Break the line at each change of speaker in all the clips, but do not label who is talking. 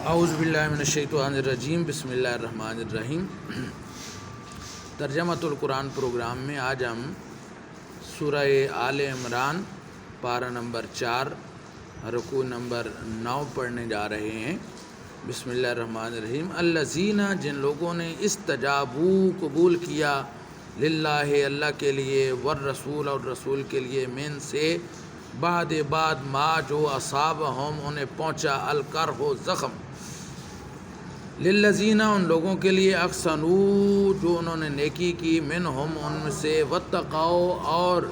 اعوذ باللہ من الشیطان الرجیم، بسم اللہ الرحمن الرحیم۔ ترجمۃ القرآن پروگرام میں آج ہم سورہ آل عمران پارہ نمبر 4 رکوع نمبر 9 پڑھنے جا رہے ہیں۔ بسم اللہ الرحمن الرحیم۔ الذین، جن لوگوں نے استجابو، قبول کیا، للہ، اللہ کے لیے، والرسول، اور رسول کے لیے، من سے، بعد ما جو اصابہم انہیں پہنچا، الکرہ زخم، للذین ان لوگوں کے لیے، احسنوا جو انہوں نے نیکی کی، منہم ان میں سے، واتقوا اور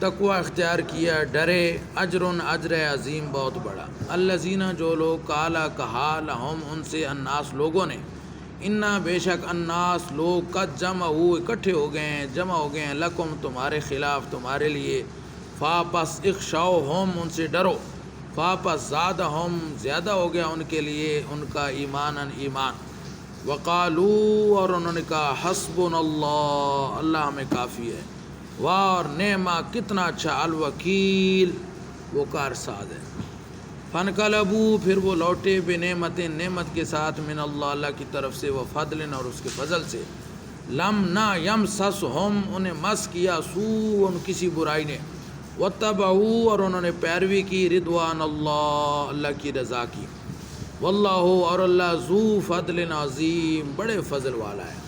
تقوی اختیار کیا، ڈرے، اجر عظیم بہت بڑا۔ الذین جو لوگ، قالا کہا، لہم ان سے، الناس لوگوں نے، انا بے شک الناس لوگ، قد جمعوا اکٹھے ہو گئے ہیں، جمع ہو گئے ہیں، لکم تمہارے خلاف، تمہارے لیے، فاپس اخشوہم ان سے ڈرو، فاپس زادہم زیادہ ہو گیا ان کے لیے ان کا ایمان، وقالو اور انہوں نے کہا، حسبنا اللہ، اللہ ہمیں کافی ہے، اور نعمہ کتنا اچھا، الوکیل وہ کارساز ہے۔ فانقلبوا پھر وہ لوٹے، بنعمت نعمت کے ساتھ، من اللہ اللہ کی طرف سے، وفضل اور اس کے فضل سے، لم نہ یمسسہم انہیں مس کیا، سوء کسی برائی نے، واتبعوا اور انہوں نے پیروی کی، رضوان اللہ اللہ کی رضا کی، واللہ اور اللہ، ذو فضل عظیم بڑے فضل والا ہے۔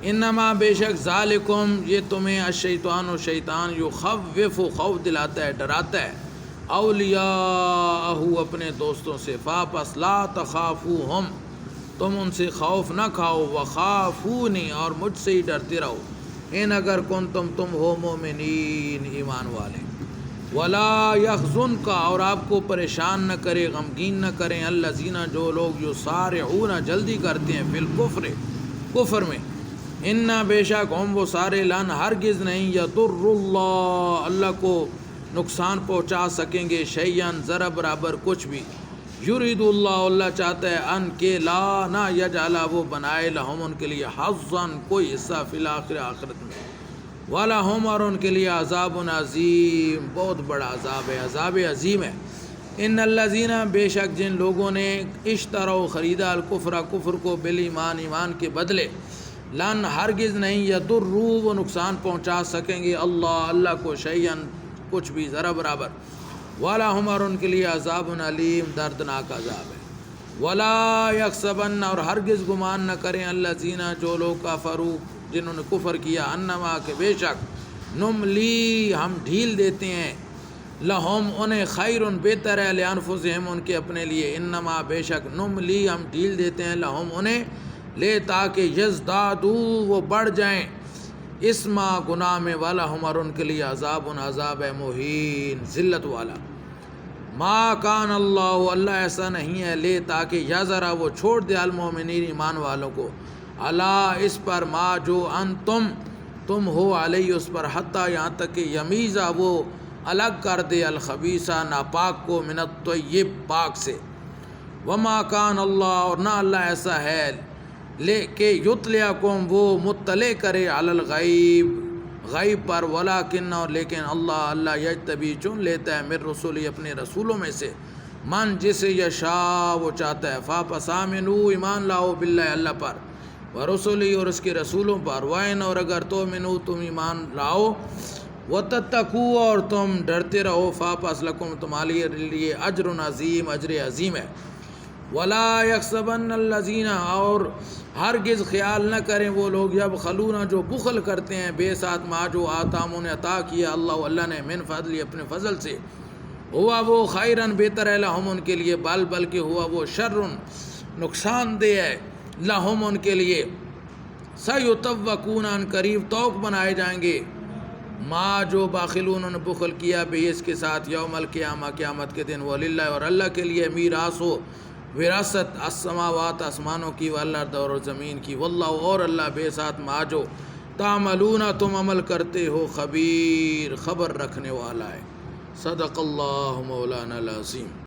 انما بے شک، ذالکم یہ تمہیں، الشیطان و شیطان، یخوف خوف دلاتا ہے، ڈراتا ہے، اولیاءہ اپنے دوستوں سے، فاپس لا تخافوہم تم ان سے خوف نہ کھاؤ، وخافونی اور مجھ سے ہی ڈرتے رہو، ان اگر کنتم تم ہو مومنین ایمان والے، ولا یحزنک اور آپ کو پریشان نہ کرے، غمگین نہ کریں، الذین جو لوگ، یسارعون جلدی کرتے ہیں، فی الکفر کفر میں، انا بے شک ہم وہ سارے، لن ہرگز نہیں، یضر اللہ اللہ کو نقصان پہنچا سکیں گے، شیئن ذرا برابر کچھ بھی، یرید اللہ اللہ چاہتا ہے، ان کے لا نہ یجعل وہ بنائے، لہم ان کے لیے، حظاً کوئی حصہ، فی الآخرہ آخرت میں، وَلَهُمْ اور ان کے لیے، عذاب عظیم بہت بڑا عذاب ہے، عذاب عظیم ہے۔ ان الذین بے شک جن لوگوں نے، اشتروا خریدا، الکفر کفر کو، بالایمان ایمان کے بدلے، لن ہرگز نہیں، یضروا وہ نقصان پہنچا سکیں گے، اللہ کو، شیئن کچھ بھی، ذرا برابر، وَلَهُمْ اور ان کے لیے، عذاب علیم دردناک عذاب ہے۔ وَلَا يَحْسَبَنَّ اور ہرگز گمان نہ کریں، الذین جو لوگ، کفروا جنہوں نے کفر کیا، انما کہ بے شک، نملی ہم ڈھیل دیتے ہیں، لہم انہیں، خیر بہتر ہے، لانفسہم ان کے اپنے لیے، انما بے شک، نملی ہم ڈھیل دیتے ہیں، لہم انہیں، لے تاکہ یزدادو وہ بڑھ جائیں، اسما گناہ میں، ولہم اور ان کے لیے، عذاب ہے، مہین ذلت والا۔ ما کان اللہ اللہ ایسا نہیں ہے، لے تاکہ، یا ذرا وہ چھوڑ دے، المومنین ایمان والوں کو، اللہ اس پر، ما جو، تم ہو، علیہ اس پر، حتیٰ یہاں تک کہ، یمیزہ وہ الگ کر دے، الخبیثہ ناپاک کو، من الطیب پاک سے، وما کان اللہ اور نہ اللہ ایسا ہے، لے کہ یطلعکم وہ مطلع کرے، علی الغیب غیب پر، ولیکن اور لیکن، اللہ یجتبی چن لیتا ہے، من رسولی اپنے رسولوں میں سے، من جسے یشاء وہ چاہتا ہے، فاپس آمنوا ایمان لاؤ، باللہ اللہ پر، ورسولی اور اس کے رسولوں پر، وَإِنْ اور اگر تؤمنوا تم ایمان لاؤ، وَتَتَّقُوا اور تم ڈرتے رہو، فاپس لکم تمہارے لیے، اجر عظیم اجر عظیم ہے۔ وَلَا يَحْسَبَنَّ الَّذِينَ اور ہرگز خیال نہ کریں وہ لوگ، یبخلون جو بخل کرتے ہیں، بے ساتھ ما جو آتاہم انہیں عطا کیا، اللہ نے، من فضل اپنے فضل سے، ہوا وہ خیرن بہتر ہے، لہم ان کے لیے، بلکہ ہوا وہ شرن نقصان دہ ہے، لہم ان کے لیے، سیطوقون ان قریب توق بنائے جائیں گے، ما جو باخلون انہوں نے بخل کیا، بے اس کے ساتھ، یوم القیامہ قیامت کے دن، وللہ اور اللہ کے لیے، میراث و وراثت، السماوات آسمانوں کی، والارض اور زمین کی، واللہ اور اللہ، بے ساتھ ما جو تعملون تم عمل کرتے ہو، خبیر خبر رکھنے والا ہے۔ صدق اللہ مولانا العظیم۔